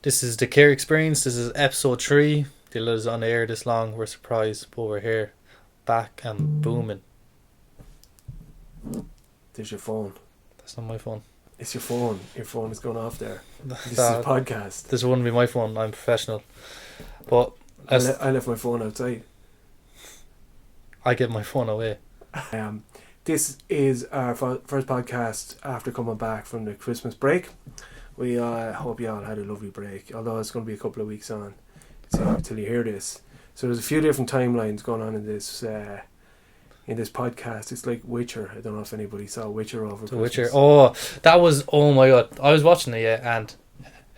This is the Care Experience. This is episode 3. They let us on the air this long. We're surprised, but we're here, back and booming. There's your phone. That's not my phone. It's your phone. Your phone is going off there. This is That- a podcast. This wouldn't be my phone. I'm professional. But I left my phone outside. I get my phone away. This is our first podcast after coming back from the Christmas break. We hope you all had a lovely break, although it's going to be a couple of weeks on until you hear this. So there's a few different timelines going on in this podcast. It's like Witcher. I don't know if anybody saw Witcher over Christmas. Witcher. Oh, that was, oh my god. I was watching it, yeah, and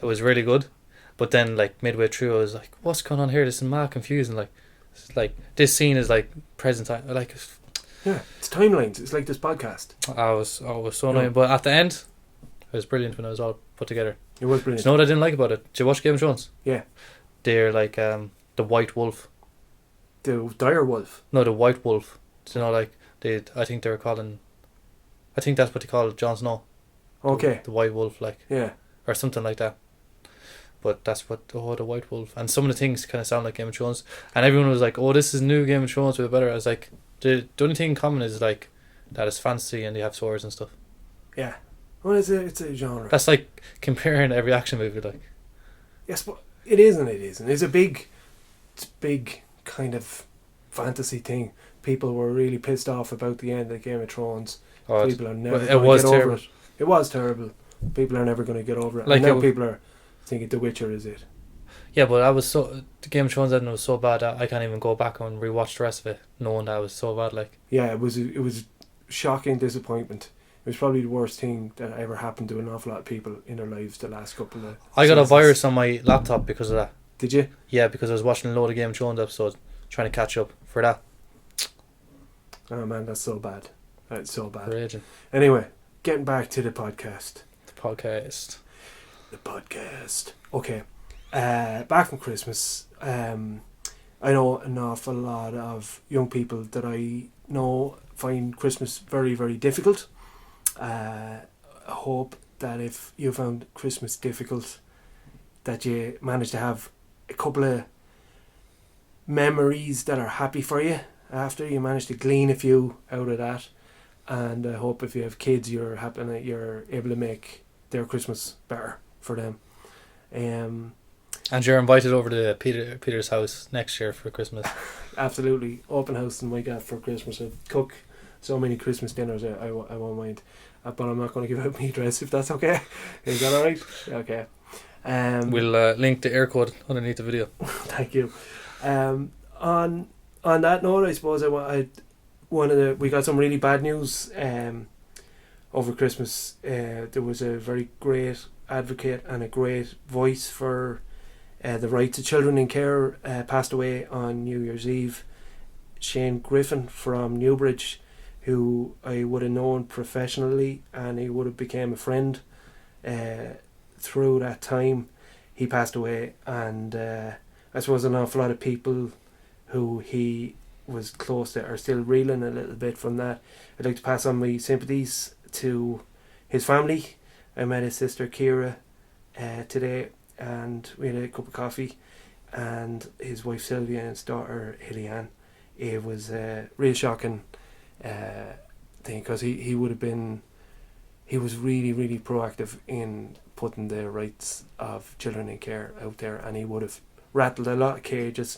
it was really good. But then, like, midway through, I was like, what's going on here? This is mad confusing. Like, this scene is like present time. Like, yeah, it's timelines. It's like this podcast. I was so annoying. But at the end, it was brilliant when it was all put together. It was Do brilliant. you know what I didn't like about it? Did you watch Game of Thrones? Yeah. They're like the White Wolf. The dire wolf. No, the White Wolf. Do you know, like, I think they were calling, I think that's what they call Jon Snow. Okay. The White Wolf, like, Yeah. or something like that. But that's what, the White Wolf. And some of the things kind of sound like Game of Thrones. And everyone was like, oh, this is new Game of Thrones, we're better. I was like, the only thing in common is, like, that it's fantasy and they have swords and stuff. Yeah. Well, it's a genre. That's like comparing every action movie, like. Yes, but it is and it isn't. It's a big kind of fantasy thing. People were really pissed off about the end of Game of Thrones. Oh, People are never it going to was get terrible. over it. It was terrible. People are never going to get over it. Like, and now it people are thinking The Witcher is it. Yeah, but I was so, the Game of Thrones ending was so bad that I can't even go back and rewatch the rest of it, knowing that it was so bad, like. Yeah, it was shocking disappointment. It was probably the worst thing that ever happened to an awful lot of people in their lives the last couple of I got a seasons. virus on my laptop because of that. Did you? Yeah, because I was watching a load of Game of Thrones episodes, trying to catch up for that. Oh man, that's so bad. That's so bad. Raging. Anyway, getting back to the podcast. The podcast. The podcast. Okay. Back from Christmas. I know an awful lot of young people that I know find Christmas very, very difficult. I hope that if you found Christmas difficult, that you manage to have a couple of memories that are happy for you after you manage to glean a few out of that. And I hope if you have kids, you're happy that you're able to make their Christmas better for them. And you're invited over to Peter's house next year for Christmas. Absolutely. Open house in my gaff for Christmas. I cook so many Christmas dinners, I won't mind. But I'm not going to give out my address if that's okay. Is that alright? Okay. We'll link the air code underneath the video. Thank you. On that note, I suppose we got some really bad news over Christmas. There was a very great advocate and a great voice for the rights of children in care passed away on New Year's Eve. Shane Griffin from Newbridge, who I would have known professionally, and he would have became a friend through that time. He passed away, and I suppose an awful lot of people who he was close to are still reeling a little bit from that. I'd like to pass on my sympathies to his family. I met his sister Kira today, and we had a cup of coffee, and his wife Sylvia and his daughter Hillian. It was a real shocking thing, because he was really, really proactive in putting the rights of children in care out there, and he would have rattled a lot of cages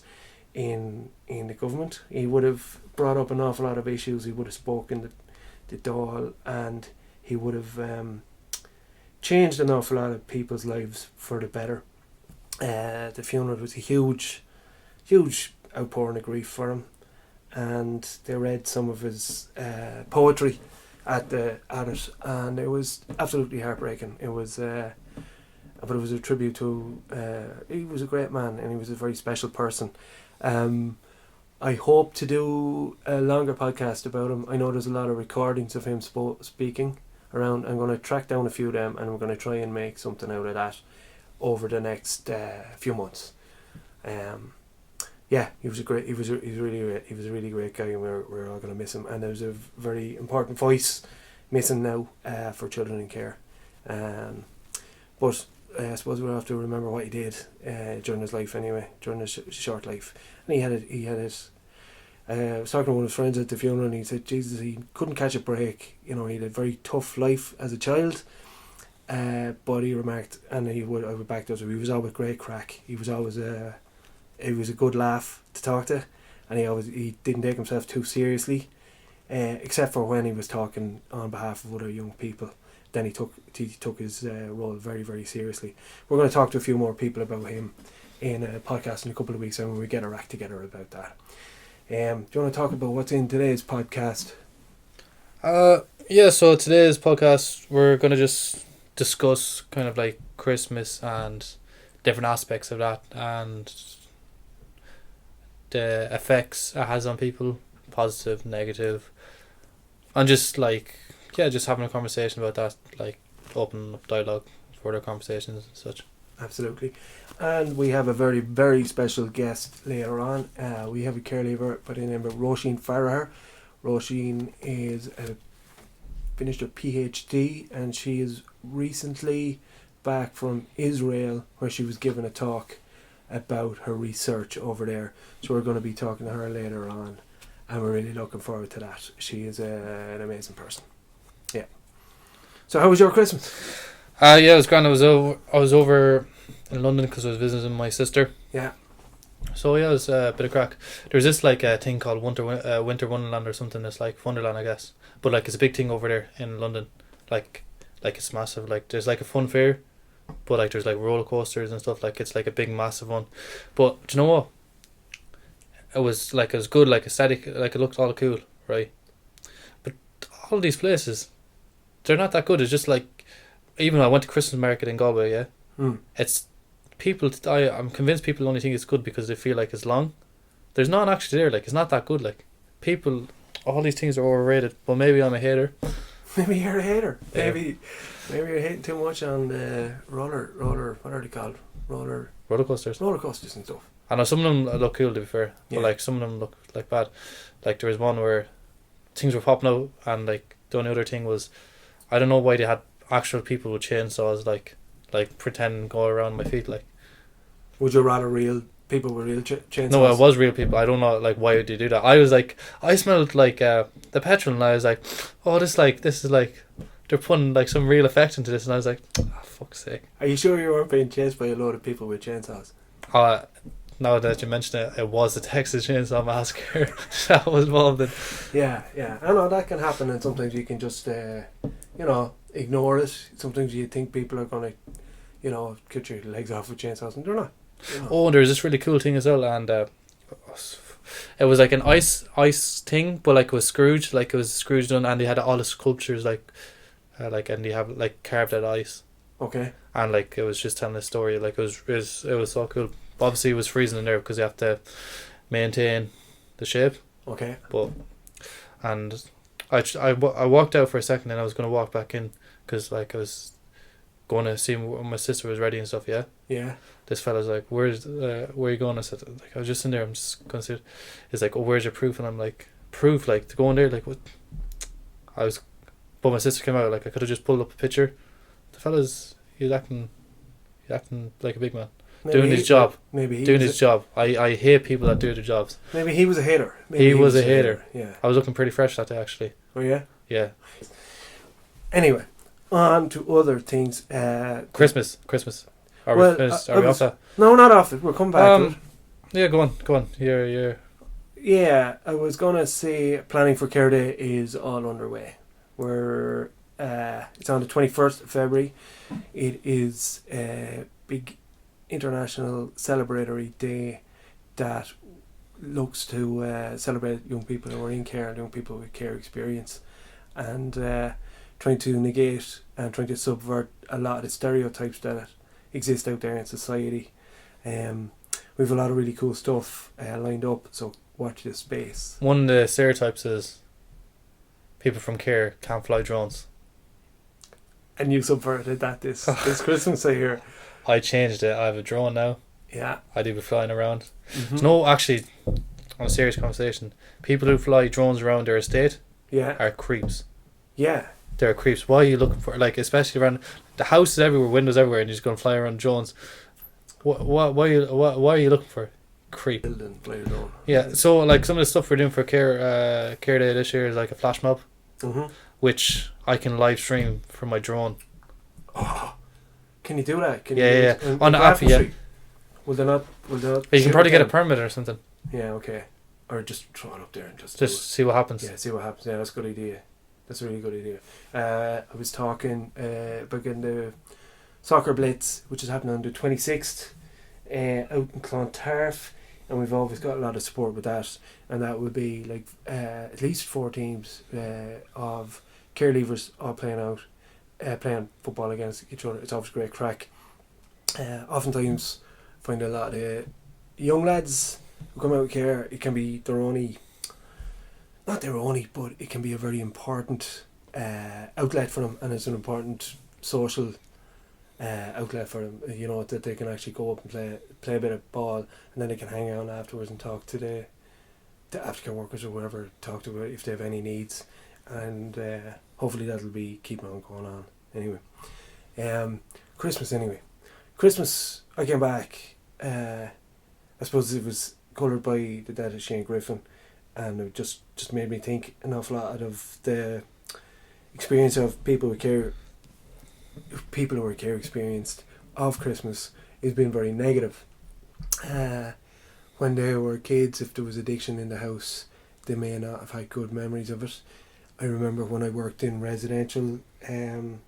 in the government. He would have brought up an awful lot of issues. He would have spoken the Dáil, and he would have changed an awful lot of people's lives for the better. The funeral was a huge outpouring of grief for him, and they read some of his poetry at it, and it was absolutely heartbreaking. It was but it was a tribute to he was a great man, and he was a very special person. I hope to do a longer podcast about him. I know there's a lot of recordings of him speaking around. I'm going to track down a few of them, and we're going to try and make something out of that over the next few months. Yeah, he was a really great guy, and we're all going to miss him. And there's a very important voice missing now for children in care. But I suppose we'll have to remember what he did during his life anyway, during his short life. And he had it. I was talking to one of his friends at the funeral, and he said, Jesus, he couldn't catch a break. You know, he had a very tough life as a child. But he remarked, and I would back those up, he was always great crack. He was always a good laugh to talk to, and he didn't take himself too seriously, except for when he was talking on behalf of other young people. Then he took his role very, very seriously. We're going to talk to a few more people about him in a podcast in a couple of weeks, and when we get our act together about that. Do you want to talk about what's in today's podcast? Yeah, so today's podcast, we're going to just discuss kind of like Christmas and different aspects of that and the effects it has on people, positive, negative, and just like, yeah, just having a conversation about that, like open up dialogue, further conversations and such. Absolutely. And we have a very, very special guest later on. We have a care leaver by the name of Roisin Farragher. Roisin finished her PhD, and she is recently back from Israel, where she was given a talk about her research over there. So we're going to be talking to her later on, and we're really looking forward to that. She is an amazing person. Yeah. So how was your Christmas? Yeah, it was grand. I was over in London because I was visiting my sister. Yeah. So yeah, it was a bit of crack. There's this like a thing called Winter Wonderland or something. It's like Wonderland, I guess. But like it's a big thing over there in London. Like it's massive. Like there's like a fun fair, but like there's like roller coasters and stuff. Like it's like a big massive one. But do you know what? It was good, like aesthetic, like it looked all cool, right? But all these places, they're not that good. It's just like, even though I went to Christmas market in Galway, yeah, it's people. I'm convinced people only think it's good because they feel like it's long. There's none actually there. Like it's not that good. Like people, all these things are overrated. But maybe I'm a hater. Maybe you're a hater. Yeah. Maybe you're hating too much on the roller. What are they called? Roller coasters. Roller coasters and stuff. I know some of them look cool, to be fair, Yeah. but like some of them look like bad. Like there was one where things were popping out, and like the only other thing was, I don't know why they had actual people with chainsaws like pretend go around my feet. Like, would you rather real people with real chainsaws? no, it was real people. I don't know like why would they do that. I was like, I smelled like the petrol, and I was like, oh, this is like they're putting like some real effect into this, and I was like, oh, fuck's sake. Are you sure you weren't being chased by a load of people with chainsaws? Now that you mention it, it was the Texas Chainsaw Massacre that was involved in. Yeah. I know that can happen, and sometimes you can just, ignore it. Sometimes you think people are going to, cut your legs off with chainsaws, and they're not. Oh, there's this really cool thing as well, and it was like an ice thing, but like it was Scrooge, like it was Scrooge done, and they had all the sculptures and they have like carved out ice. Okay. And like it was just telling a story, like it was so cool. Obviously, it was freezing in there because you have to maintain the shape. Okay. But and I walked out for a second, and I was going to walk back in because like I was going to see when my sister was ready and stuff. Yeah. Yeah. This fella's like, where are you going? I said, like, I was just in there. I'm just going to see it. He's like, oh, where's your proof? And I'm like, proof, like to go in there, like what? But my sister came out. Like I could have just pulled up a picture. The fella's he's acting like a big man. Doing his job. I hate people that do their jobs. Maybe he was a hater. He was a hater. Yeah. I was looking pretty fresh that day, actually. Oh yeah? Yeah. Anyway, on to other things. Christmas. Are we finished? Are we off that? No, not off it. We'll come back to it. Yeah, go on. You're... Yeah, I was going to say planning for Care Day is all underway. It's on the 21st of February. It is a big international celebratory day that looks to celebrate young people who are in care and young people with care experience, and trying to negate and trying to subvert a lot of the stereotypes that exist out there in society. We have a lot of really cool stuff lined up, so watch this space. One of the stereotypes is people from care can't fly drones. And you subverted that this Christmas, I hear. I changed it. I have a drone now. Yeah. I do be flying around. Mm-hmm. No, actually, on a serious conversation, people who fly drones around their estate are creeps. Yeah. they're creeps. Why are you looking for, like, especially around the houses everywhere, windows everywhere, and you're just going to fly around drones? Why are you looking for? Creep. Building, fly your drone. Yeah, so like some of the stuff we're doing for care day this year is like a flash mob, which I can live stream from my drone. Oh, can you do that? Can Yeah, you on the app, yeah. Will they not? You can probably get a permit or something. Yeah, okay. Or just throw it up there and just see what happens. Yeah, see what happens. Yeah, that's a good idea. That's a really good idea. I was talking about getting the soccer blitz, which is happening on the 26th, out in Clontarf, and we've always got a lot of support with that. And that would be like at least 4 teams of care leavers all playing football against each other. It's obviously great crack. Oftentimes, find a lot of young lads who come out with care. It can be not their only, but it can be a very important outlet for them, and it's an important social outlet for them. You know, that they can actually go up and play a bit of ball, and then they can hang out afterwards and talk to the aftercare workers or whatever, talk to if they have any needs, and hopefully that'll be keeping on going on. Anyway, Christmas, I came back, I suppose it was coloured by the death of Shane Griffin, and it just made me think an awful lot of the experience of people who are care experienced of Christmas has been very negative. When they were kids, if there was addiction in the house, they may not have had good memories of it. I remember when I worked in residential, there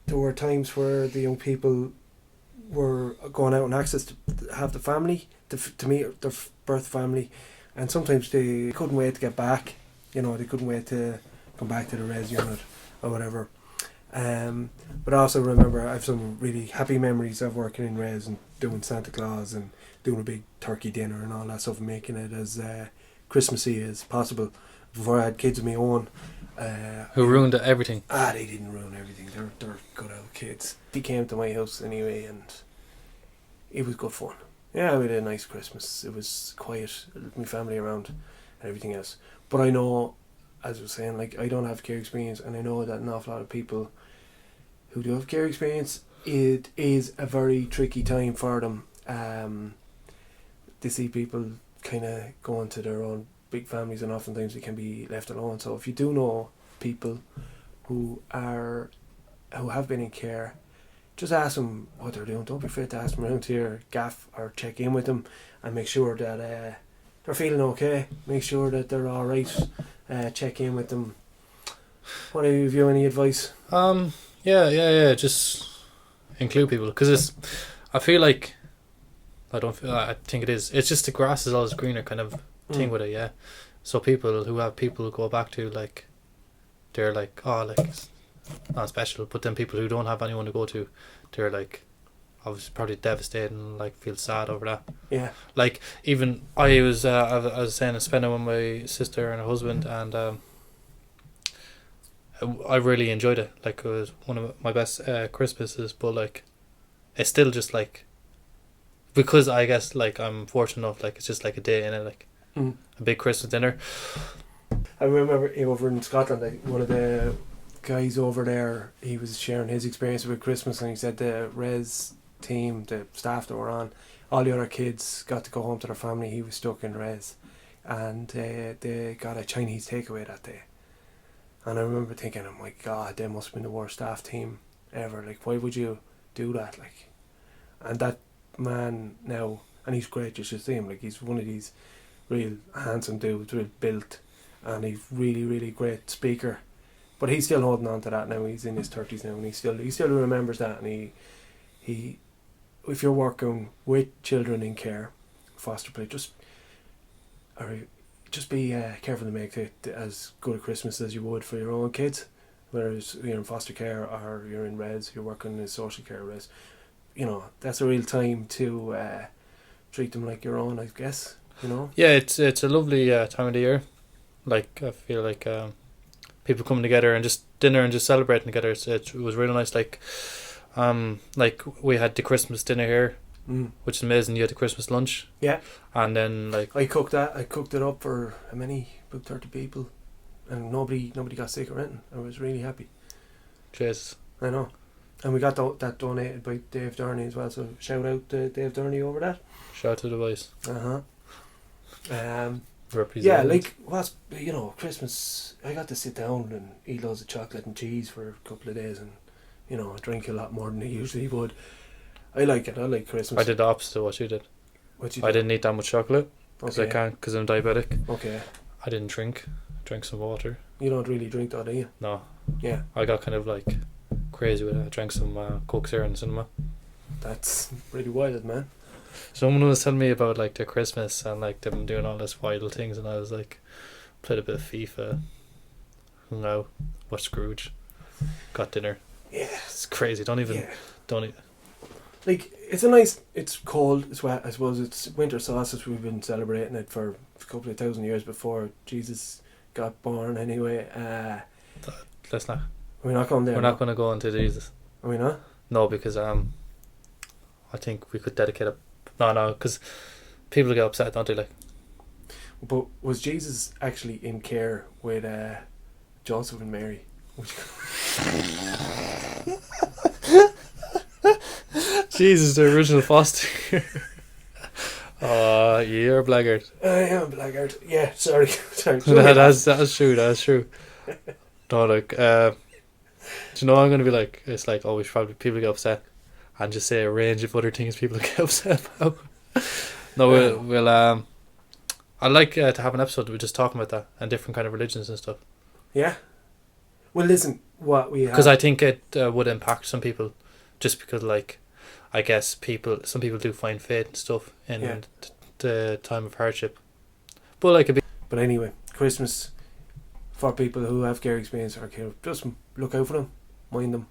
were times where the young people were going out on access to have the family, to meet their birth family, and sometimes they couldn't wait to get back. You know, they couldn't wait to come back to the res unit or whatever. But I also remember I have some really happy memories of working in res and doing Santa Claus and doing a big turkey dinner and all that stuff, and making it as Christmassy as possible. Before I had kids of my own, who ruined everything. They didn't ruin everything. They're good old kids. He came to my house anyway, and it was good fun. Yeah, we had a nice Christmas. It was quiet, my family around and everything else. But I know, as I was saying, like, I don't have care experience, and I know that an awful lot of people who do have care experience, it is a very tricky time for them. They see people kind of go into their own big families, and oftentimes they can be left alone. So if you do know people who have been in care, just ask them what they're doing. Don't be afraid to ask them around here, gaff, or check in with them and make sure that they're feeling okay. Make sure that they're all right. Check in with them. What have you any advice? Yeah. Just include people, because I feel like I think it is. It's just the grass is always greener kind of thing with it. Yeah. So people who go back to, like, they're like, oh, like, it's not special. But then people who don't have anyone to go to, they're like, obviously probably devastated and like feel sad over that. Yeah. Like, even I was saying, I spent it with my sister and her husband, and I really enjoyed it. Like, it was one of my best Christmases. But like, it's still just like, because I guess, like, I'm fortunate enough, like, it's just like a day in it, like a big Christmas dinner. I remember over in Scotland, like, one of the guys over there, he was sharing his experience with Christmas, and he said the res team, the staff that were on, all the other kids got to go home to their family. He was stuck in res, and they got a Chinese takeaway that day. And I remember thinking, oh my God, they must have been the worst staff team ever. Like, why would you do that? Like, and that man now, and he's great, you should see him. Like, he's one of these real handsome dudes, real built, and he's really, really great speaker. But he's still holding on to that now. He's in his 30s now, and he still remembers that. And he if you're working with children in care, foster play, just be careful to make it as good a Christmas as you would for your own kids. Whether you're in foster care or you're in res, you're working in social care res, you know, that's a real time to treat them like your own, I guess. You know. Yeah, it's a lovely time of the year. Like, I feel like people coming together and just dinner and just celebrating together. It was really nice. Like we had the Christmas dinner here, which is amazing. You had the Christmas lunch. Yeah. And then, like, I cooked it up for how many? About 30 people. and nobody got sick or anything. I was really happy. Jesus. I know. And we got that donated by Dave Downey as well, so shout out to Dave Downey over that. Shout out to the boys. Yeah, like, Christmas, I got to sit down and eat loads of chocolate and cheese for a couple of days and, drink a lot more than I usually would. I like it. I like Christmas. I did the opposite of what you did. I didn't eat that much chocolate because I can't, because I'm diabetic. Okay. I didn't drink. Drank some water. You don't really drink that, do you? No. Yeah. I got kind of like crazy with it. I drank some Coke Zero in the cinema. That's pretty wild, man. Someone was telling me about like their Christmas and like them doing all this wild things, and I was like, played a bit of FIFA. No, watched Scrooge. Got dinner. Yeah. It's crazy. Don't even. Like, it's cold, it's wet, I suppose. It's winter solstice. We've been celebrating it for a couple of thousand years before Jesus got born anyway. Let's not. We're not going there. We're not going to go into Jesus. Are we not? No, because I think we could dedicate a... No, because people get upset, don't they? Like, but was Jesus actually in care with Joseph and Mary? Jesus, the original foster care. Oh, you're a blackguard. I am a blackguard. Yeah, sorry. That's true. That's true. No, like, do you know what I'm going to be like? It's like, we should probably people get upset, and just say a range of other things people get upset about. No, we'll I'd like to have an episode where we're just talking about that and different kind of religions and stuff. Yeah. Well, listen, what we have... Because I think it would impact some people, just because, like, I guess some people do find faith and stuff in the time of hardship. But like But anyway, Christmas, for people who have care experience or care, just look out for them, mind them.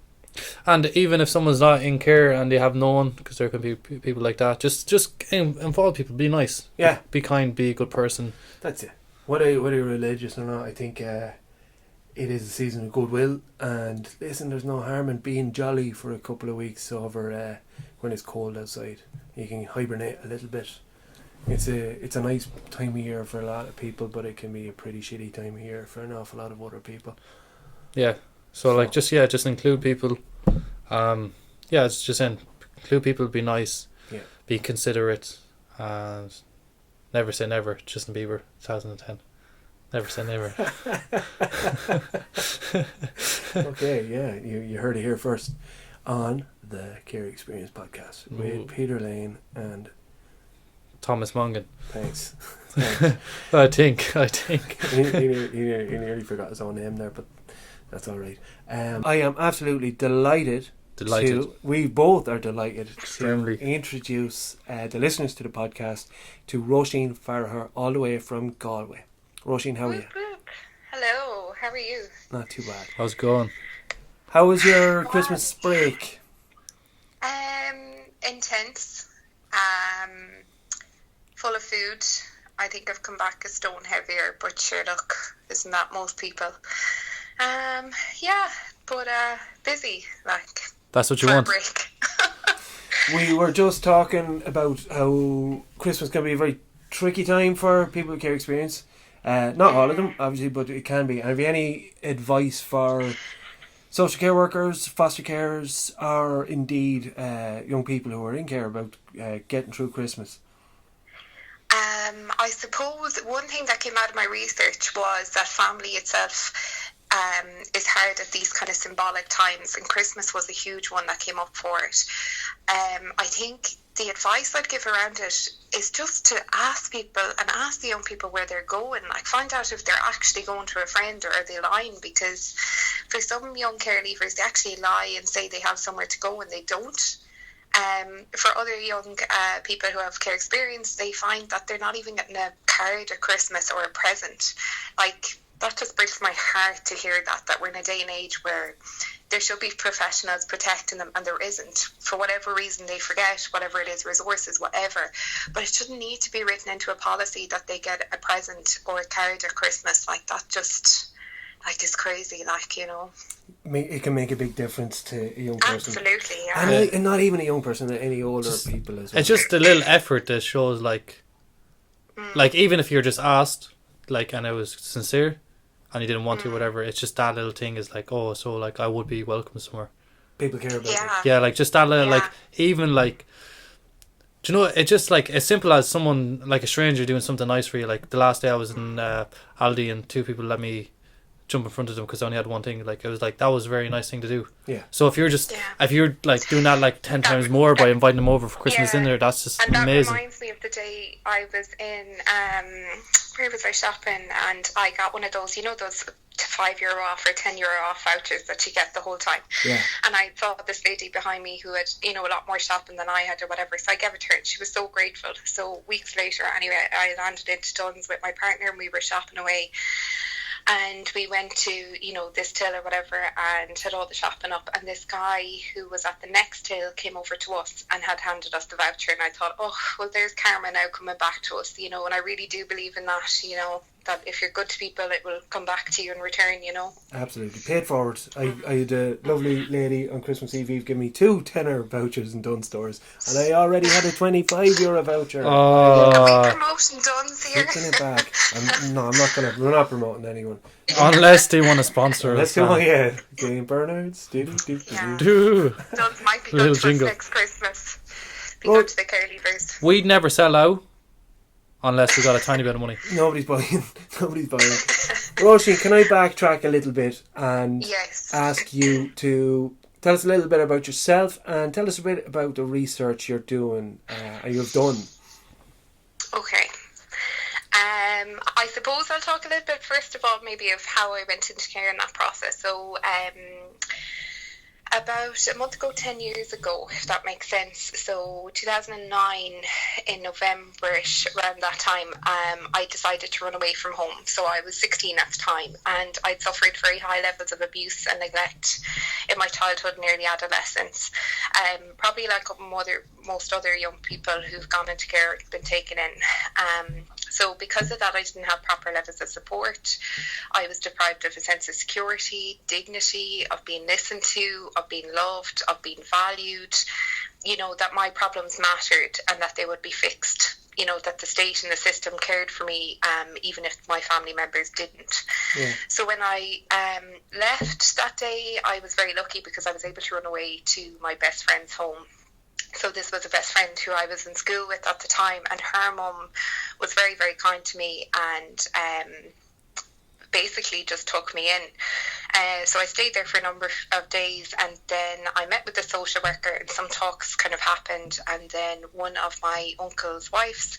And even if someone's not in care and they have no one, because there can be people like that, just involve people, be nice. Yeah. Be kind, be a good person. That's it. Whether you're religious or not, I think it is a season of goodwill. And listen, there's no harm in being jolly for a couple of weeks over when it's cold outside. You can hibernate a little bit. It's a nice time of year for a lot of people, but it can be a pretty shitty time of year for an awful lot of other people. Yeah. So like just include people. It's just include people. Be nice. Yeah. Be considerate. And never say never. Justin Bieber, 2010. Never say never. Okay, yeah, you heard it here first on the Care Experience podcast with Peter Lane and Thomas Mongan. Thanks. I think. he nearly forgot his own name there, but that's all right. I am absolutely delighted. We both are delighted Extremely. to introduce the listeners to the podcast to Roisin Farragher, all the way from Galway. Roisin, how are you? Hello, how are you? Not too bad. How's it going? How was your Christmas break? Intense. Full of food. I think I've come back a stone heavier, but sure, look, isn't that most people? But busy, like. That's what you want. Break. We were just talking about how Christmas can be a very tricky time for people with care experience. Not all of them, obviously, but it can be. And have you any advice for social care workers, foster carers, or indeed young people who are in care about getting through Christmas? I suppose one thing that came out of my research was that family itself is hard at these kind of symbolic times, and Christmas was a huge one that came up for it. I think the advice I'd give around it is just to ask people and ask the young people where they're going, like find out if they're actually going to a friend or are they lying, because for some young care leavers they actually lie and say they have somewhere to go and they don't. For other young people who have care experience, they find that they're not even getting a card at Christmas or a present. Like, that just breaks my heart to hear that we're in a day and age where there should be professionals protecting them and there isn't. For whatever reason, they forget, whatever it is, resources, whatever. But it shouldn't need to be written into a policy that they get a present or a card at Christmas. Like, that just, like, is crazy, like, you know. It can make a big difference to a young person. Absolutely, yeah. And not even a young person, any older people as well. It's just a little effort that shows, like, even if you're just asked, like, and it was sincere, and you didn't want to, whatever. It's just that little thing is like, oh, so like I would be welcome somewhere. People care about it. Yeah, like just that little, like even like, do you know, it's just like as simple as someone, like a stranger doing something nice for you. Like the last day I was in Aldi and 2 people let me jump in front of them because I only had one thing. Like it was like, that was a very nice thing to do. Yeah. So if you're just if you're like doing that like 10 times more by inviting them over for Christmas dinner, that's just and that amazing. reminds me of the day I was in where was I shopping, and I got one of those, you know, those €5 off or €10 off vouchers that you get the whole time. Yeah. And I saw this lady behind me who had, you know, a lot more shopping than I had or whatever, so I gave it to her and she was so grateful. So weeks later, anyway, I landed into Dunn's with my partner and we were shopping away. And we went to, you know, this till or whatever and had all the shopping up, and this guy who was at the next till came over to us and had handed us the voucher, and I thought, oh, well, there's karma now coming back to us, you know, and I really do believe in that, you know, that if you're good to people, it will come back to you in return, you know. Absolutely. Paid forward. I had a lovely lady on Christmas Eve give me 2 tenner vouchers in Dunn stores, and I already had a €25 voucher. Are we promoting Dunn's here? Taking it back. We're not promoting anyone. Unless they want to sponsor us. Game Bernards. Dunn's might be good for us next Christmas. Be good to the Carelevers. We'd never sell out unless we got a tiny bit of money. Nobody's buying. Roisin, can I backtrack a little bit and ask you to tell us a little bit about yourself and tell us a bit about the research you're doing, you've done. Okay. I suppose I'll talk a little bit first of all maybe of how I went into care in that process. So about a month ago, 10 years ago, if that makes sense. So 2009, in November-ish, around that time, I decided to run away from home. So I was 16 at the time, and I'd suffered very high levels of abuse and neglect in my childhood and early adolescence. Probably like most other young people who've gone into care, been taken in. So because of that, I didn't have proper levels of support. I was deprived of a sense of security, dignity, of being listened to, of being loved, of being valued, you know, that my problems mattered and that they would be fixed, you know, that the state and the system cared for me, even if my family members didn't. Yeah. So when I left that day, I was very lucky because I was able to run away to my best friend's home. So this was a best friend who I was in school with at the time, and her mum was very, very kind to me and basically just took me in. So I stayed there for a number of days, and then I met with the social worker and some talks kind of happened, and then one of my uncle's wives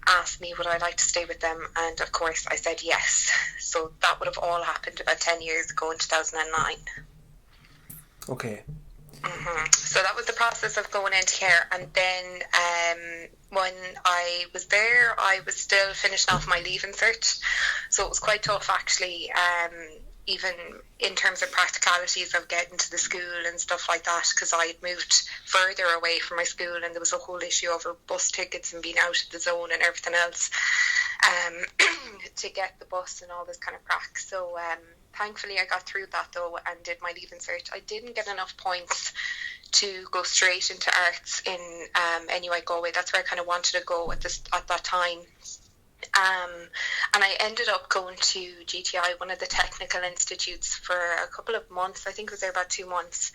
asked me would I like to stay with them, and of course I said yes. So that would have all happened about 10 years ago in 2009. Okay. Mm-hmm. So that was the process of going into care, and then when I was there, I was still finishing off my leaving cert, so it was quite tough actually, even in terms of practicalities of getting to the school and stuff like that, because I had moved further away from my school, and there was a whole issue over bus tickets and being out of the zone and everything else to get the bus and all this kind of crack. So thankfully I got through that though and did my leaving cert. I didn't get enough points to go straight into arts in NUI Galway. That's where I kind of wanted to go at that time. And I ended up going to GTI, one of the technical institutes, for a couple of months. I think I was there about 2 months.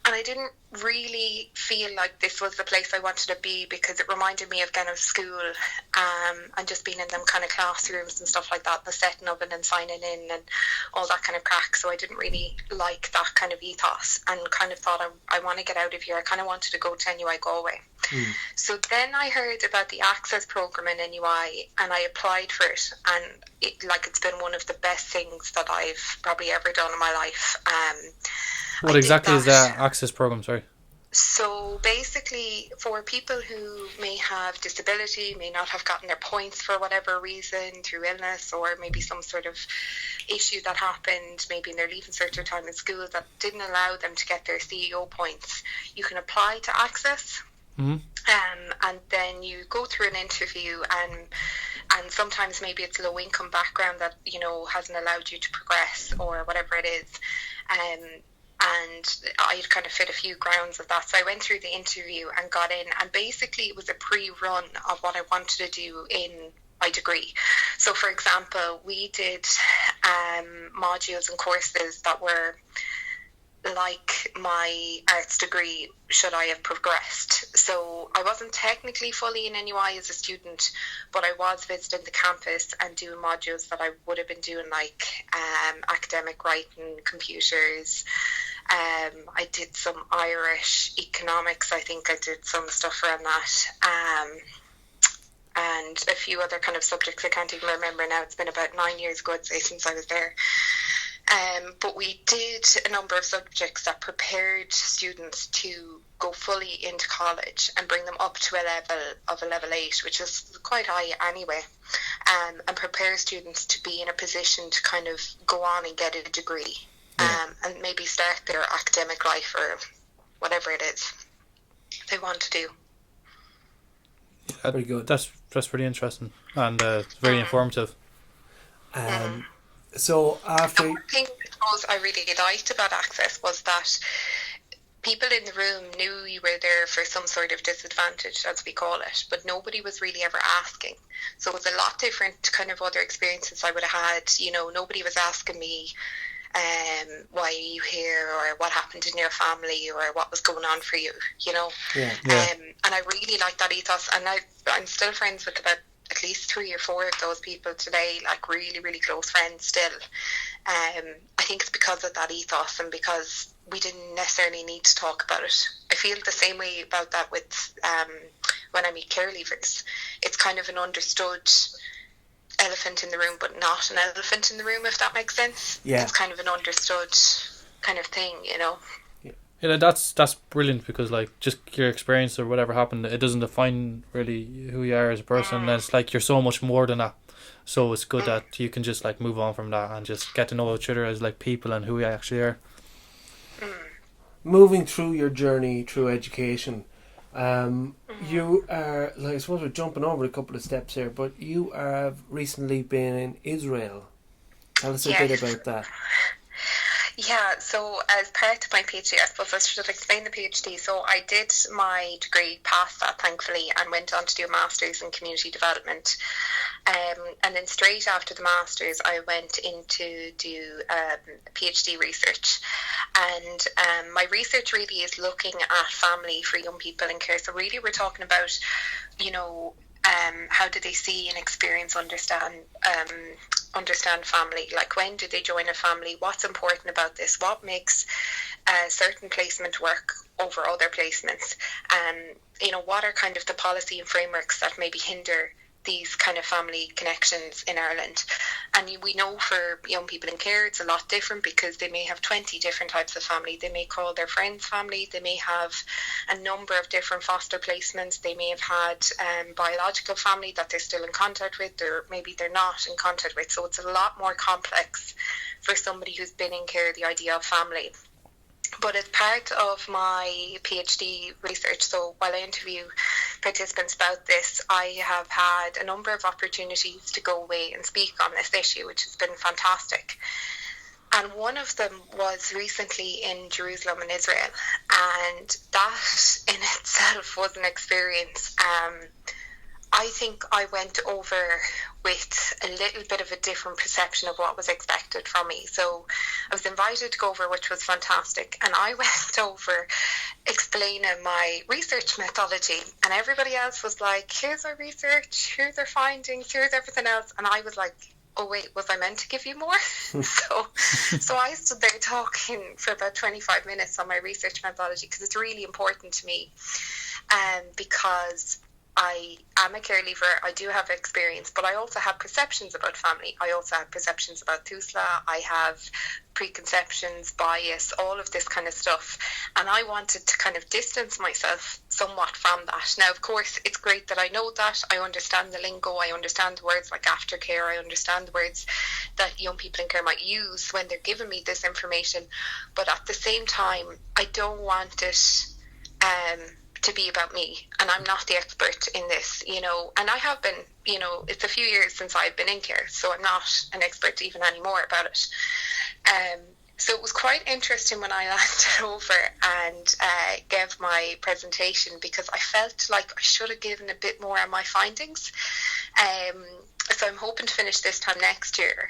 And I didn't really feel like this was the place I wanted to be, because it reminded me of kind of school and just being in them kind of classrooms and stuff like that, the setting of it and signing in and all that kind of crack. So I didn't really like that kind of ethos and kind of thought I want to get out of here. I kind of wanted to go to NUI Galway. So then I heard about the Access programme in NUI and I applied for it, and it's been one of the best things that I've probably ever done in my life. What exactly is that Access programme, sorry? So basically, for people who may have disability, may not have gotten their points for whatever reason, through illness or maybe some sort of issue that happened, maybe in their leaving cert or time in school, that didn't allow them to get their CEO points, you can apply to Access. Mm-hmm. And then you go through an interview, and sometimes maybe it's low income background that, you know, hasn't allowed you to progress or whatever it is. And I kind of fit a few grounds of that. So I went through the interview and got in, and basically it was a pre-run of what I wanted to do in my degree. So for example, we did modules and courses that were like my arts degree should I have progressed. So I wasn't technically fully in NUI as a student, but I was visiting the campus and doing modules that I would have been doing, like academic writing, computers. I did some Irish economics. I think I did some stuff around that. And a few other kind of subjects I can't even remember now. It's been about 9 years ago, I'd say, since I was there. But we did a number of subjects that prepared students to go fully into college and bring them up to a level of a level 8, which is quite high anyway, and prepare students to be in a position to kind of go on and get a degree, and maybe start their academic life or whatever it is they want to do. Very good. That's pretty interesting and very informative. So after... One thing I suppose I really liked about Access was that people in the room knew you were there for some sort of disadvantage, as we call it, but nobody was really ever asking. So it was a lot different to kind of other experiences I would have had. You know, nobody was asking me why are you here, or what happened in your family, or what was going on for you, you know. And I really like that ethos, and I'm still friends with about at least 3 or 4 of those people today, like really, really close friends still. I think it's because of that ethos, and because we didn't necessarily need to talk about it. I feel the same way about that with when I meet care leavers. It's kind of an understood elephant in the room, but not an elephant in the room, if that makes sense. Yeah. It's kind of an understood kind of thing, you know. Yeah, that's brilliant, because like just your experience or whatever happened, it doesn't define really who you are as a person. And it's like you're so much more than that. So it's good that you can just like move on from that and just get to know each other as like people and who we actually are. Moving through your journey through education, you are, like, I suppose we're jumping over a couple of steps here, but you have recently been in Israel. Tell us a bit about that. Yeah, so as part of my PhD, I suppose I should explain the PhD. So I did my degree, passed that thankfully, and went on to do a Masters in Community Development. And then straight after the Masters, I went in to do PhD research. And my research really is looking at family for young people in care. So really we're talking about, you know, how do they see and experience, understand family? Like, when do they join a family? What's important about this? What makes certain placement work over other placements? You know, what are kind of the policy and frameworks that maybe hinder these kind of family connections in Ireland? And we know for young people in care it's a lot different, because they may have 20 different types of family. They may call their friends family. They may have a number of different foster placements. They may have had biological family that they're still in contact with, or maybe they're not in contact with. So it's a lot more complex for somebody who's been in care, the idea of family. But as part of my PhD research, so while I interview participants about this, I have had a number of opportunities to go away and speak on this issue, which has been fantastic. And one of them was recently in Jerusalem in Israel, and that in itself was an experience. I think I went over with a little bit of a different perception of what was expected from me. So I was invited to go over, which was fantastic, and I went over explaining my research methodology, and everybody else was like, here's our research, here's our findings, here's everything else, and I was like, oh wait, was I meant to give you more? so I stood there talking for about 25 minutes on my research methodology, because it's really important to me, because I am a care leaver. I do have experience, but I also have perceptions about family. I also have perceptions about Tusla. I have preconceptions, bias, all of this kind of stuff. And I wanted to kind of distance myself somewhat from that. Now, of course, it's great that I know that. I understand the lingo. I understand the words like aftercare. I understand the words that young people in care might use when they're giving me this information. But at the same time, I don't want it to be about me, and I'm not the expert in this, you know, and I have been, you know, it's a few years since I've been in care, so I'm not an expert even anymore about it. So it was quite interesting when I landed over and gave my presentation, because I felt like I should have given a bit more on my findings. So I'm hoping to finish this time next year.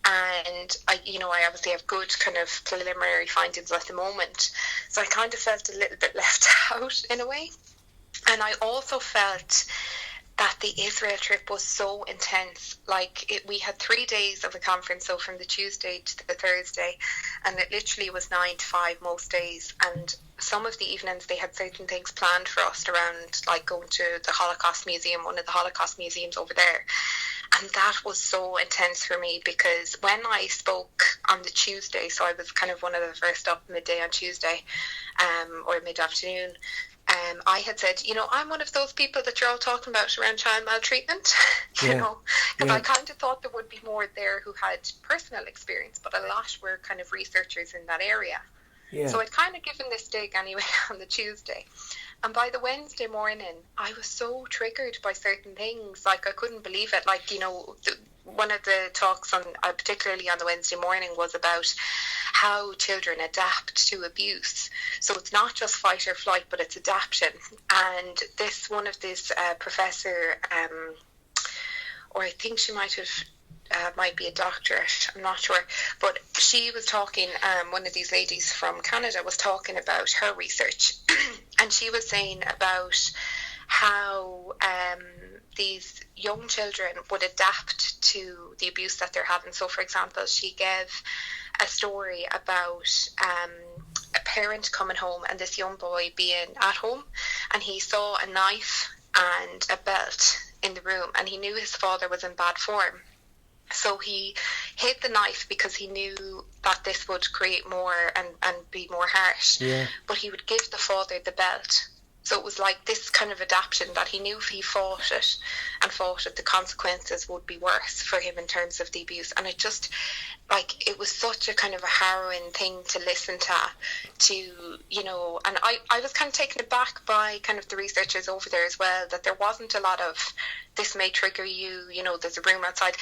and I obviously have good kind of preliminary findings at the moment, so I kind of felt a little bit left out in a way. And I also felt that the Israel trip was so intense. We had 3 days of a conference, so from the Tuesday to the Thursday, and it literally was 9 to 5 most days. And some of the evenings they had certain things planned for us around, like going to the Holocaust Museum, one of the Holocaust museums over there. And that was so intense for me, because when I spoke on the Tuesday, so I was kind of one of the first up midday on Tuesday, or mid-afternoon, I had said, I'm one of those people that you're all talking about around child maltreatment, because I kind of thought there would be more there who had personal experience, but a lot were kind of researchers in that area. Yeah. So I'd kind of given this dig anyway on the Tuesday. And by the Wednesday morning, I was so triggered by certain things. I couldn't believe it. One of the talks particularly on the Wednesday morning, was about how children adapt to abuse. So it's not just fight or flight, but it's adaptation. And this professor, or I think she might be a doctorate, I'm not sure, but she was talking, one of these ladies from Canada was talking about her research, and she was saying about how these young children would adapt to the abuse that they're having. So, for example, she gave a story about a parent coming home and this young boy being at home, and he saw a knife and a belt in the room, and he knew his father was in bad form. So he hid the knife because he knew that this would create more and be more harsh. Yeah. But he would give the father the belt. So it was like this kind of adaptation that he knew if he fought it, the consequences would be worse for him in terms of the abuse. And it just, it was such a kind of a harrowing thing to listen to, and I was kind of taken aback by kind of the researchers over there as well, that there wasn't a lot of, this may trigger you, there's a room outside.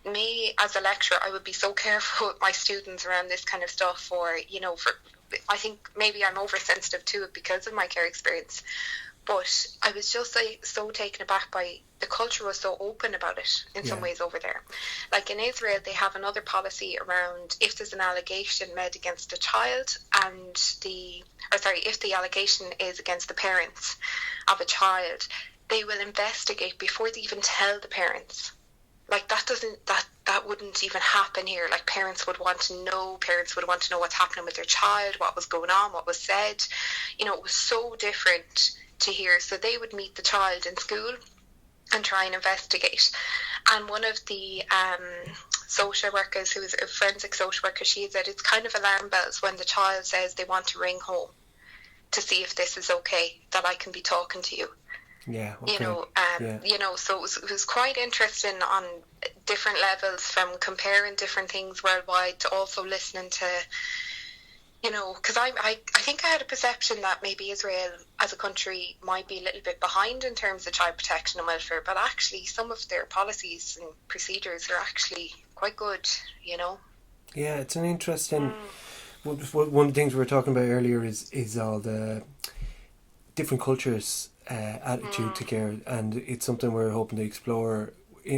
Me as a lecturer, I would be so careful with my students around this kind of stuff, I think maybe I'm oversensitive to it because of my care experience. But I was just so taken aback by the culture was so open about it in some ways over there. In Israel, they have another policy around if there's an allegation made against a child if the allegation is against the parents of a child, they will investigate before they even tell the parents. That wouldn't even happen here. Parents would want to know what's happening with their child, what was going on, what was said. It was so different to here. So they would meet the child in school and try and investigate. And one of the social workers, who is a forensic social worker, she said it's kind of alarm bells when the child says they want to ring home to see if this is okay, that I can be talking to you. Yeah. Okay. So it was quite interesting on different levels, from comparing different things worldwide to also listening to, because I think I had a perception that maybe Israel as a country might be a little bit behind in terms of child protection and welfare, but actually some of their policies and procedures are actually quite good, Yeah, it's an interesting. One of the things we were talking about earlier is all the different cultures' attitude to care, and it's something we're hoping to explore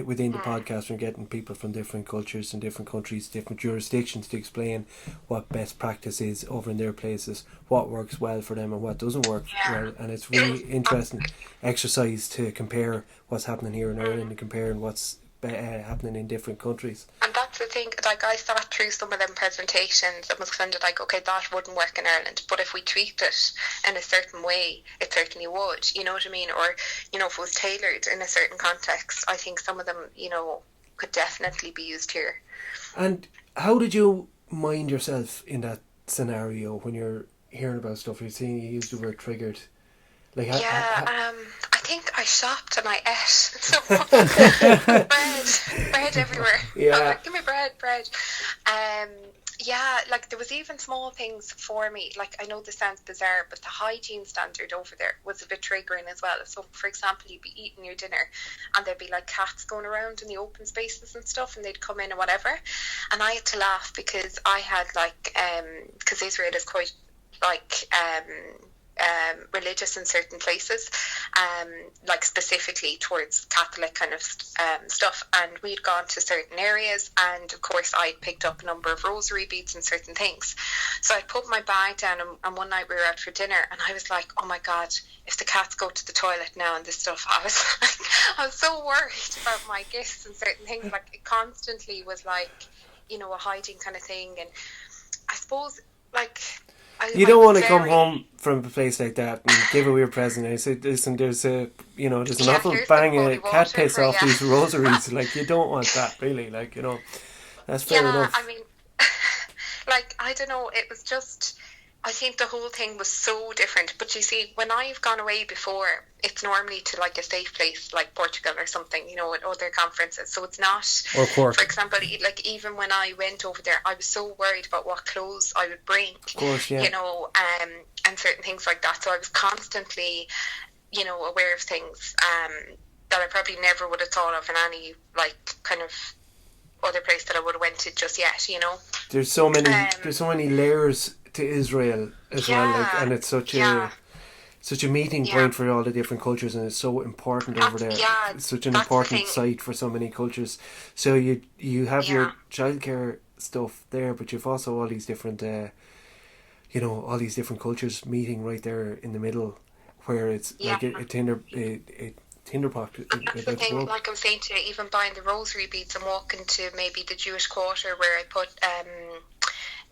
within the podcast. We're getting people from different cultures and different countries, different jurisdictions, to explain what best practice is over in their places, what works well for them and what doesn't work well. And it's really interesting exercise to compare what's happening here in Ireland and comparing what's happening in different countries. And that's the thing, I sat through some of them presentations and was kind of okay, that wouldn't work in Ireland, but if we treat it in a certain way, it certainly would, you know what I mean? Or, if it was tailored in a certain context, I think some of them, could definitely be used here. And how did you mind yourself in that scenario when you're hearing about stuff? You're saying you used the word triggered. I think I shopped and I ate so bread everywhere. Yeah. Give me bread. There was even small things for me. I know this sounds bizarre, but the hygiene standard over there was a bit triggering as well. So, for example, you'd be eating your dinner and there'd be cats going around in the open spaces and stuff, and they'd come in and whatever. And I had to laugh because I had because Israel is quite religious in certain places, like specifically towards Catholic kind of stuff. And we'd gone to certain areas, and of course I'd picked up a number of rosary beads and certain things. So I put my bag down, and one night we were out for dinner, and I was like, oh my God, if the cats go to the toilet now and this stuff, I was so worried about my gifts and certain things. Like, it constantly was like, you know, a hiding kind of thing. And I suppose, like, you don't want to come home from a place like that and give a weird present and say, listen, there's an awful bang of cat piss off these rosaries. Like, you don't want that, really. Like, you know, that's fair enough. I mean, like, I don't know, it was just, I think the whole thing was so different. But you see, when I've gone away before, it's normally to like a safe place like Portugal or something, you know, at other conferences. So it's not, or Cork. For example, like even when I went over there, I was so worried about what clothes I would bring, of course, yeah. You know, and certain things like that. So I was constantly, you know, aware of things that I probably never would have thought of in any like kind of other place that I would have went to just yet, you know. There's so many layers to Israel as well, like, and it's such a meeting point for all the different cultures, and it's so important over there. It's such an important site for so many cultures. So you have your childcare stuff there, but you've also all these different all these different cultures meeting right there in the middle, where it's like a tinderbox. That's the thing, like I was saying to you, even buying the rosary beads and walking to maybe the Jewish quarter where I put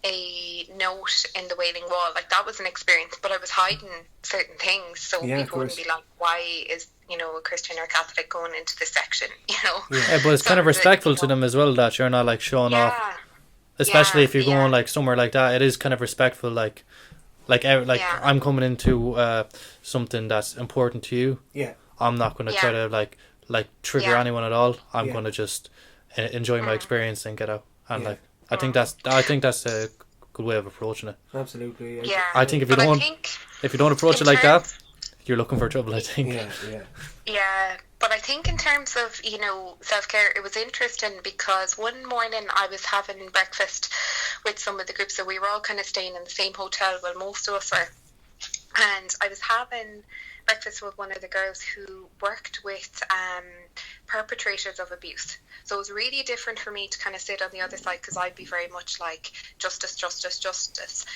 a note in the Wailing Wall, like that was an experience, but I was hiding certain things so people wouldn't be like, why is, you know, a Christian or Catholic going into this section, you know. But it's kind of respectful to them as well, that you're not like showing off, especially if you're going like somewhere like that. It is kind of respectful, like I'm coming into something that's important to you. I'm not going to try to like trigger anyone at all. I'm going to just enjoy my experience and get out. And I think that's a good way of approaching it. Absolutely. I think if you don't approach it like that, you're looking for trouble, I think. Yeah, but I think in terms of, you know, self-care, it was interesting because one morning I was having breakfast with some of the groups, so we were all kind of staying in the same hotel, well, most of us were, and I was having breakfast with one of the girls who worked with perpetrators of abuse. So it was really different for me to kind of sit on the other side, because I'd be very much like justice.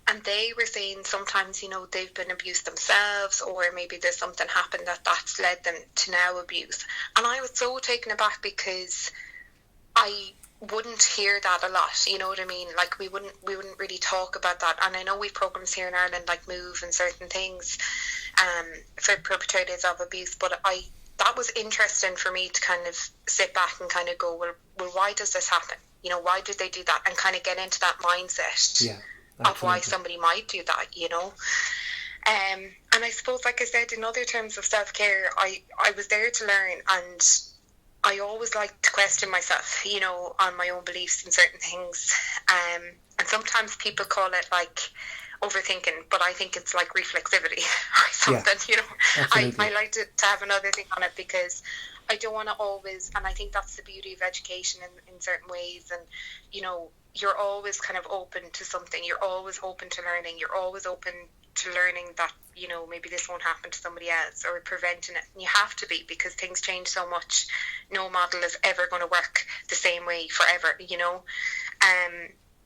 And they were saying sometimes, you know, they've been abused themselves, or maybe there's something happened that's led them to now abuse. And I was so taken aback because I wouldn't hear that a lot, you know what I mean? Like we wouldn't really talk about that. And I know we've programs here in Ireland like Move and certain things for perpetrators of abuse, but that was interesting for me to kind of sit back and kind of go, well, why does this happen? You know, why did they do that? And kind of get into that mindset of why somebody might do that, you know. And I suppose, like I said, in other terms of self-care, I was there to learn, and I always like to question myself, you know, on my own beliefs in certain things. And sometimes people call it like overthinking, but I think it's like reflexivity or something, you know. I like to have another thing on it, because I don't want to always, and I think that's the beauty of education in certain ways, and, you know, you're always kind of open to something, you're always open to learning, you're always open to learning that, you know, maybe this won't happen to somebody else, or preventing it. And you have to be, because things change so much. No model is ever going to work the same way forever, you know.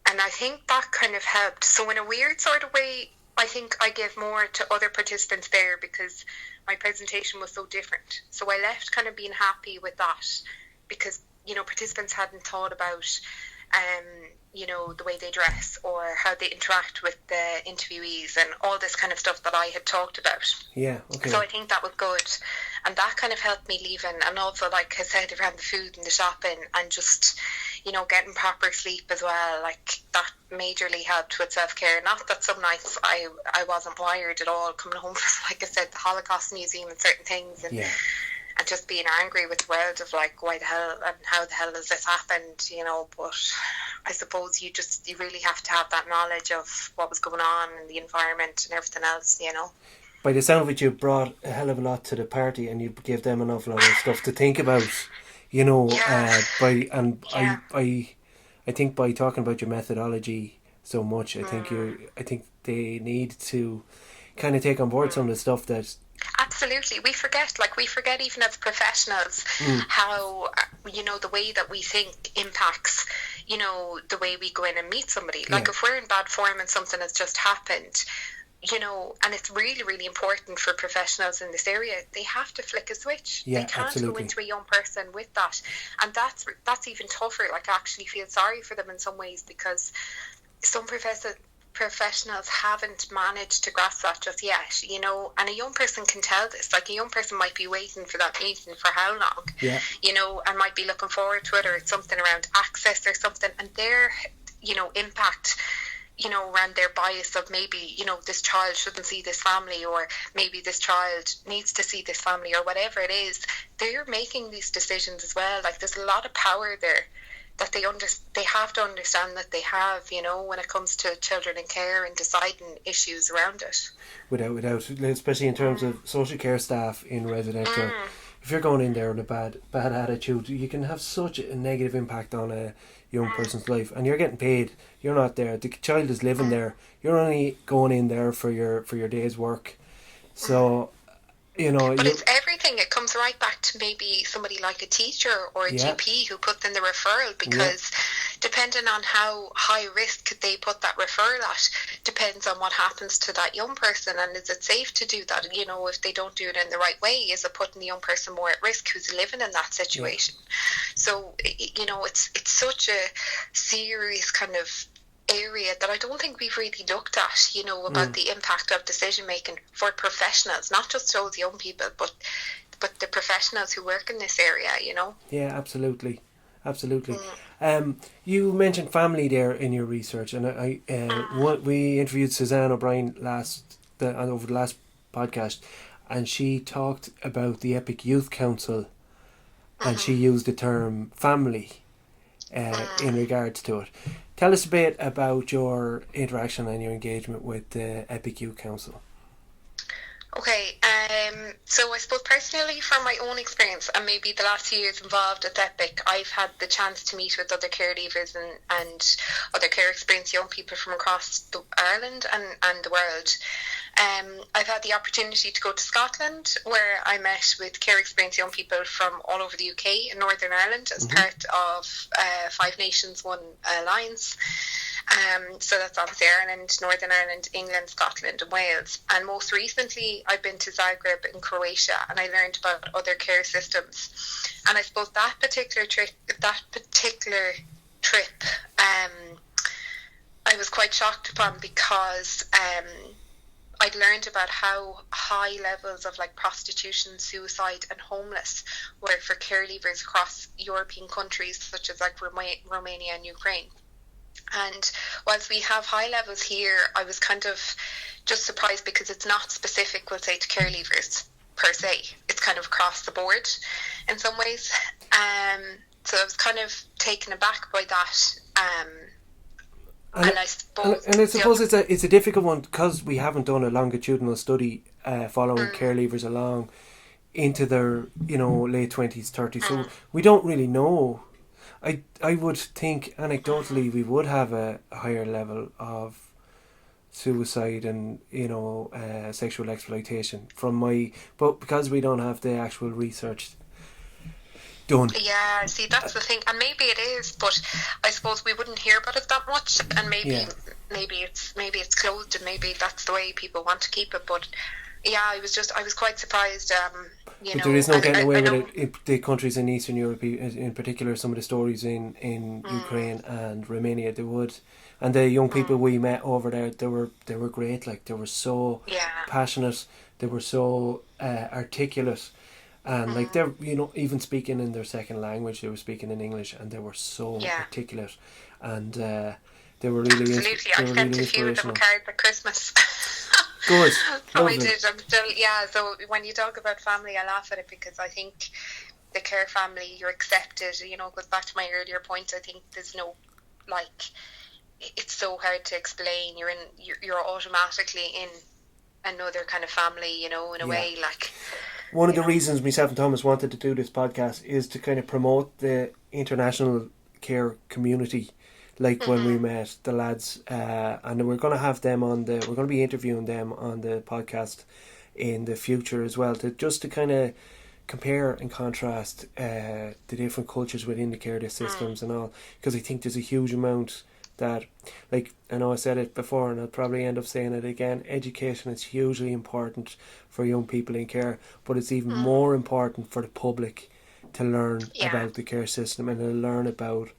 And I think that kind of helped. So in a weird sort of way, I think I gave more to other participants there, because my presentation was so different. So I left kind of being happy with that, because, you know, participants hadn't thought about you know, the way they dress or how they interact with the interviewees and all this kind of stuff that I had talked about. Yeah, okay. So I think that was good. And that kind of helped me leaving. And also, like I said, around the food and the shopping and just, you know, getting proper sleep as well. Like, that majorly helped with self-care. Not that some nights I wasn't wired at all, coming home from, like I said, the Holocaust Museum and certain things. And, and just being angry with the world of like, why the hell and how the hell has this happened, you know. But I suppose you really have to have that knowledge of what was going on in the environment and everything else, you know. By the sound of it, you brought a hell of a lot to the party, and you gave them an awful lot of stuff to think about, you know. I think by talking about your methodology so much, I think they need to kind of take on board some of the stuff that. Absolutely. We forget even as professionals how, the way that we think impacts, the way we go in and meet somebody. Like if we're in bad form and something has just happened, and it's really, really important for professionals in this area, they have to flick a switch. Yeah, they can't absolutely. go into a young person with that. And that's even tougher. Like, I actually feel sorry for them in some ways, because some professionals haven't managed to grasp that just yet, and a young person can tell this. Like, a young person might be waiting for that meeting for how long, and might be looking forward to it, or it's something around access or something, and their, impact, around their bias of maybe, this child shouldn't see this family, or maybe this child needs to see this family, or whatever it is. They're making these decisions as well. Like, there's a lot of power there that they have to understand that they have, when it comes to children in care and deciding issues around it. Without, especially in terms of social care staff in residential, if you're going in there with a bad attitude, you can have such a negative impact on a young person's life, and you're getting paid. You're not there. The child is living there. You're only going in there for your day's work. So, But it's everything. It comes right back to maybe somebody like a teacher or a GP who puts in the referral, because depending on how high risk they put that referral at, depends on what happens to that young person. And is it safe to do that? If they don't do it in the right way, is it putting the young person more at risk who's living in that situation? So, it's such a serious kind of area that I don't think we've really looked at, about the impact of decision making for professionals, not just those young people, but the professionals who work in this area, Yeah, absolutely. You mentioned family there in your research, and we interviewed Suzanne O'Brien over the last podcast, and she talked about the Epic Youth Council, and she used the term family in regards to it. Tell us a bit about your interaction and your engagement with the Epic Youth Council. Okay, so I suppose personally, from my own experience and maybe the last few years involved at Epic, I've had the chance to meet with other care leavers and other care experienced young people from across Ireland and the world. I've had the opportunity to go to Scotland, where I met with care experienced young people from all over the UK and Northern Ireland as part of Five Nations One Alliance. So that's obviously Ireland, Northern Ireland, England, Scotland and Wales. And most recently I've been to Zagreb in Croatia, and I learned about other care systems. And I suppose that particular trip I was quite shocked upon, because I'd learned about how high levels of prostitution, suicide and homeless were for care leavers across European countries such as Romania and Ukraine. And whilst we have high levels here, I was kind of just surprised, because it's not specific, we'll say, to care leavers per se. It's kind of across the board in some ways. So I was kind of taken aback by that. I suppose it's a difficult one, because we haven't done a longitudinal study following care leavers along into their late 20s, 30s. So we don't really know. I would think anecdotally we would have a higher level of suicide and sexual exploitation but because we don't have the actual research done. Yeah, see, that's the thing, and maybe it is, but I suppose we wouldn't hear about it that much, and maybe it's closed, and maybe that's the way people want to keep it. But yeah, I was quite surprised. But there is no getting away with it. The countries in Eastern Europe, in particular, some of the stories in Ukraine and Romania, they would, and the young people we met over there, they were great. Like, they were so passionate, they were so articulate, and like they're even speaking in their second language, they were speaking in English, and they were so articulate, and they were really absolutely. I sent a few of them cards at Christmas. Good. So I did. I'm still, so when you talk about family, I laugh at it, because I think the care family, you're accepted, goes back to my earlier point. I think there's no, it's so hard to explain. You're automatically in another kind of family, in a way, One of the reasons myself and Thomas wanted to do this podcast is to kind of promote the international care community, like when we met the lads, and we're going to have them on we're going to be interviewing them on the podcast in the future as well, to kind of compare and contrast the different cultures within the care systems and all, because I think there's a huge amount that, like, I know I said it before and I'll probably end up saying it again, education is hugely important for young people in care, but it's even more important for the public to learn about the care system and to learn about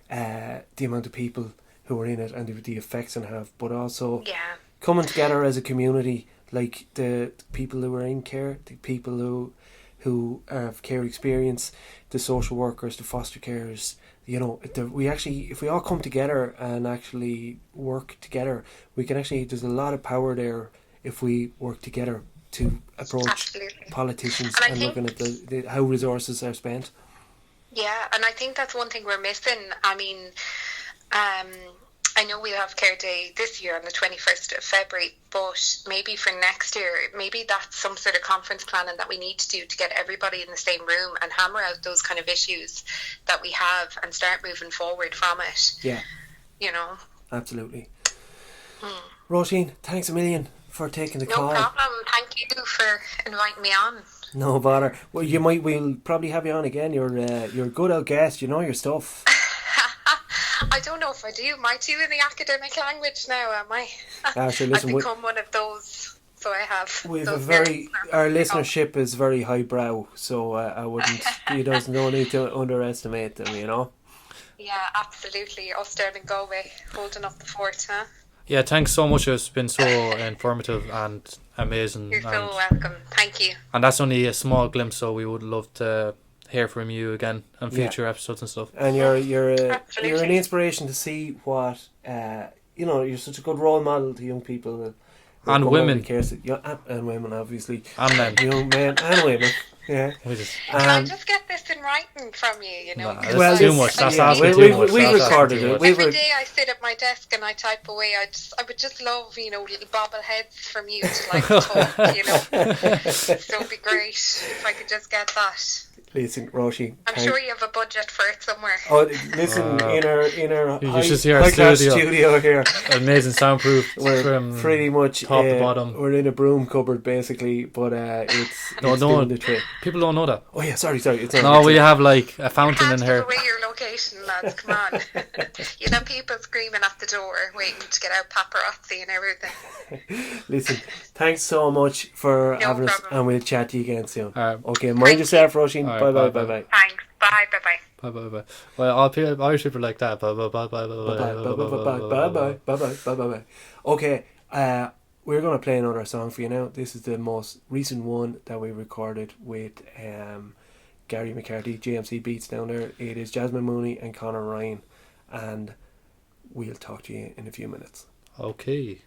the amount of people who are in it and the effects it have, but also coming together as a community, like the people who are in care, the people who have care experience, the social workers, the foster carers. You know, if we all come together and actually work together, we can actually, there's a lot of power there if we work together to approach politicians and looking at how resources are spent. Yeah, and I think that's one thing we're missing. I mean, I know we'll have Care Day this year on the 21st of February, but maybe for next year, maybe that's some sort of conference planning that we need to do to get everybody in the same room and hammer out those kind of issues that we have and start moving forward from it. Yeah. You know? Absolutely. Roisin, thanks a million for taking the call. No problem. Thank you for inviting me on. No bother. Well, we'll probably have you on again. You're a good old guest. You know your stuff. I don't know if I do. Am I too in the academic language now? Am I? So listen, I've become one of those. So I have. Our listenership is very highbrow. So I wouldn't. There's no need to underestimate them. You know. Yeah, absolutely. Us down in Galway, holding up the fort, huh? Yeah, thanks so much. It's been so informative and amazing. You're so welcome. Thank you. And that's only a small glimpse, so we would love to hear from you again on future episodes and stuff. And you're an inspiration to see what you're such a good role model to young people and women. And women, obviously. And men. Young men and women. Yeah. Can I just get this in writing from you, you know? That's too much. That's asking too much. We've recorded it. Every day I sit at my desk and I type away, I would just love, little bobbleheads from you to talk, So it'd be great if I could just get that. Listen, Roisin, I'm sure you have a budget for it somewhere. Oh, listen, in our high class studio here. Amazing soundproof. We're from pretty much top to bottom. We're in a broom cupboard basically, but it's doing the trick. People don't know that. Oh yeah, sorry. It's we have like a fountain in here. Give away your location, lads. Come on. You know, people screaming at the door, waiting to get out paparazzi and everything. Listen, thanks so much for having us, and we'll chat to you again soon. Okay, mind yourself, Roisin. Bye bye. Thanks. Bye. Bye. Well, Irish people like that. Bye. Okay, we're going to play another song for you now. This is the most recent one that we recorded with Gary McCarthy, GMC Beats down there. It is Jasmine Mooney and Conor Ryan, and we'll talk to you in a few minutes. Okay.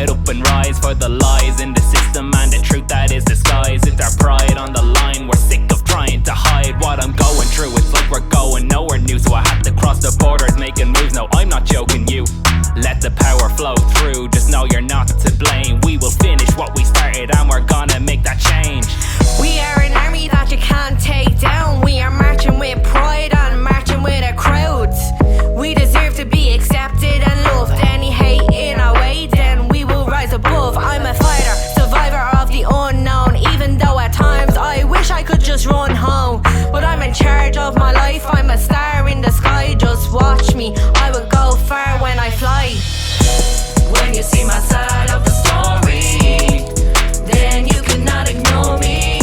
get up and rise for the lies in the system and the truth that is disguised. It's our pride on the line, we're sick of trying to hide what I'm going through. It's like we're going nowhere new, so I have to cross the borders making moves. No, I'm not joking you. Let the power flow through, just know you're not to blame. We will finish what we started and we're gonna make that change. We are an army that you can't take down. We are marching with pride and marching with a crowd. We deserve to be accepted and loved. Any hate in our way, then we will rise above. I'm a fighter, survivor of the unknown. Even though at times I wish I could just run home, but I'm in charge of my life. I'm a star in the sky, just watch me. I will go far when I fly. When you see my side of the story, then you cannot ignore me.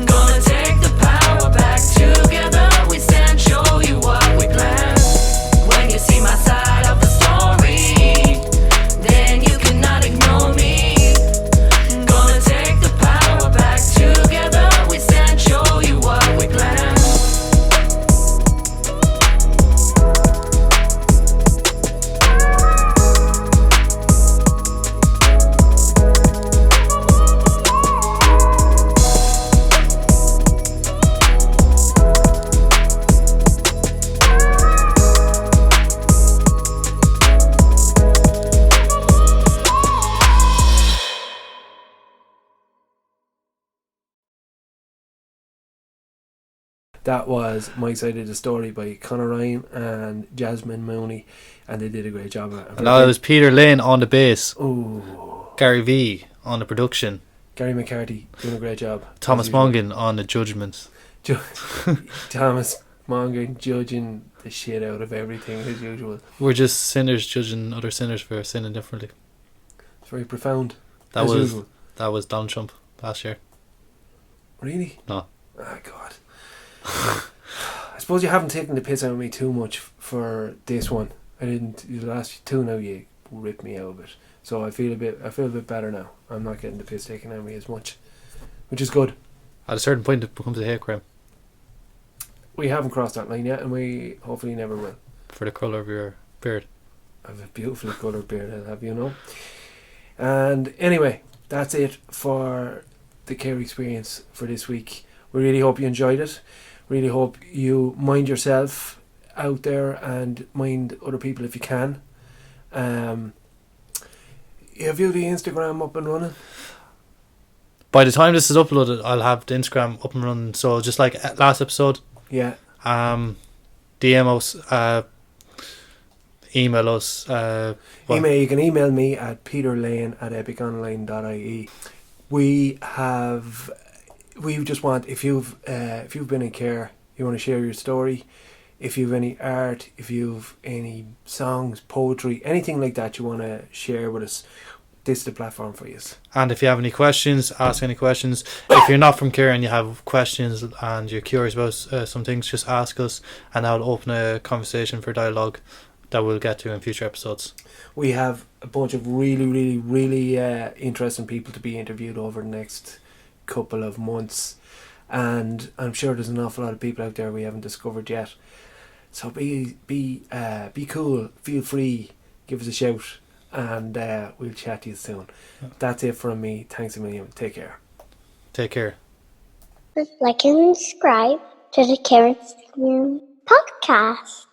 Gonna take the power back. Together we stand, show you what we plan. When you see my side of the story, then you cannot ignore me. Gonna take the power back. Together we stand, show you what we plan. That was My Side of the Story by Conor Ryan and Jasmine Mooney, and they did a great job of it. Now it was Peter Lane on the bass, Oh, Gary V on the production, Gary McCarthy doing a great job. Thomas as usual. Mongan on the judgments. Thomas Mongan judging the shit out of everything as usual. We're just sinners judging other sinners for sinning differently. It's very profound. That as was usual. that was Donald Trump last year. Really? No. Oh God. I suppose you haven't taken the piss out of me too much for this one. I didn't. The last two now you ripped me out of it, so I feel a bit better now. I'm not getting the piss taken out of me as much, which is good. At a certain point it becomes a hate crime We haven't crossed that line yet, and we hopefully never will. for the colour of your beard. I have a beautifully coloured beard, I'll have you know. And anyway, that's it for the care experience for this week. We really hope you enjoyed it. Really hope you mind yourself out there and mind other people if you can. Have you the Instagram up and running? By the time this is uploaded, I'll have the Instagram up and running. So just like last episode, Yeah. DM us, email us. You can email me at peterlane@epiconline.ie. We just want, if you've been in care, you want to share your story, if you've any art, if you've any songs, poetry, anything like that you want to share with us, this is the platform for you. And if you have any questions, ask any questions. If you're not from care and you have questions and you're curious about some things, just ask us, and I'll open a conversation for dialogue that we'll get to in future episodes. We have a bunch of really interesting people to be interviewed over the next couple of months, and I'm sure there's an awful lot of people out there we haven't discovered yet. So be cool, feel free, give us a shout, and we'll chat to you soon. That's it from me. Thanks a million. Take care. Take care. Like and subscribe to the Caresystem podcast.